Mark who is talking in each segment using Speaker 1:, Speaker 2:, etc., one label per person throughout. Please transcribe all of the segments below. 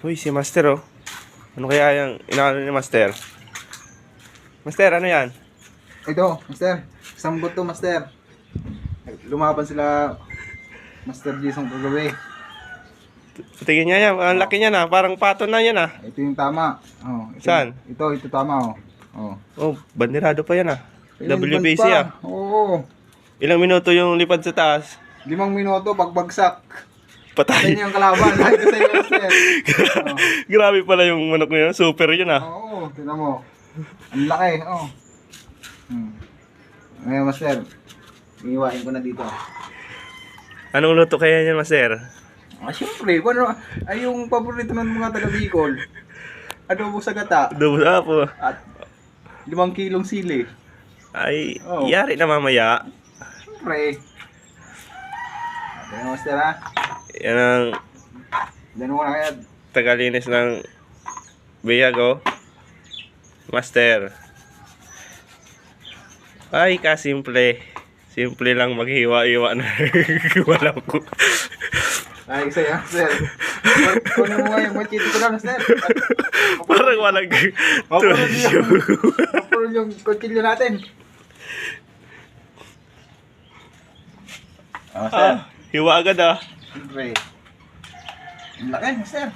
Speaker 1: Uy, si Master oh. Ano kaya yung inaano ni Master? Master, ano yan?
Speaker 2: Ito, Master. Isang buto, Master. Lumaban sila Master Jason kagabi.
Speaker 1: Tingin niya yan, ang laki niya na. Parang pato na yan ah.
Speaker 2: Ito yung tama. Oh, ito,
Speaker 1: Saan?
Speaker 2: Ito tama oh. Oh.
Speaker 1: Oh, bandirado pa yan ah.
Speaker 2: Ilang
Speaker 1: WBC
Speaker 2: buwan pa?
Speaker 1: ah.
Speaker 2: Oo.
Speaker 1: Ilang minuto yung lipad sa taas?
Speaker 2: 5 minuto, pagbagsak. Patay
Speaker 1: Patay.
Speaker 2: niya yung kalaban. Ay, ito sa'yo, Master. Oh.
Speaker 1: Grabe pala yung manok niya. Super yun ah.
Speaker 2: Oo, tingnan mo. Ang laki, oh. Ngayon, Master. Iiwain ko na dito.
Speaker 1: Anong luto kaya niyan, Master?
Speaker 2: Siyempre, ay yung paborito ng mga taga Bicol. Adobo sa gata.
Speaker 1: Double up oh.
Speaker 2: At 5 kilong sili.
Speaker 1: Ay,
Speaker 2: Oh.
Speaker 1: yari na mamaya.
Speaker 2: Siyempre. Tingnan mo, Master, ha?
Speaker 1: Yan ang
Speaker 2: Diyan mo na kaya.
Speaker 1: tagalinis ng biyago. Master. Ay, kasimple. Simple lang maghiwa-iwa na. Walang ko.
Speaker 2: Ay, isa yan, Master. Kunin mo nga yung machete ko lang, Master.
Speaker 1: Parang walang tulisyo.
Speaker 2: Mapulol yung kutsilyo natin. Master.
Speaker 1: Hiwa agad ah.
Speaker 2: Siyempre. Ang laki, Master.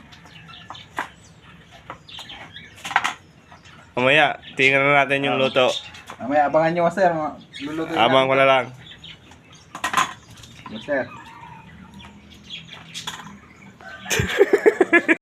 Speaker 1: Mamaya, tingnan na natin yung luto.
Speaker 2: Mamaya, abangan nyo, Master. Lulutuin
Speaker 1: Abang ko na lang.
Speaker 2: Master.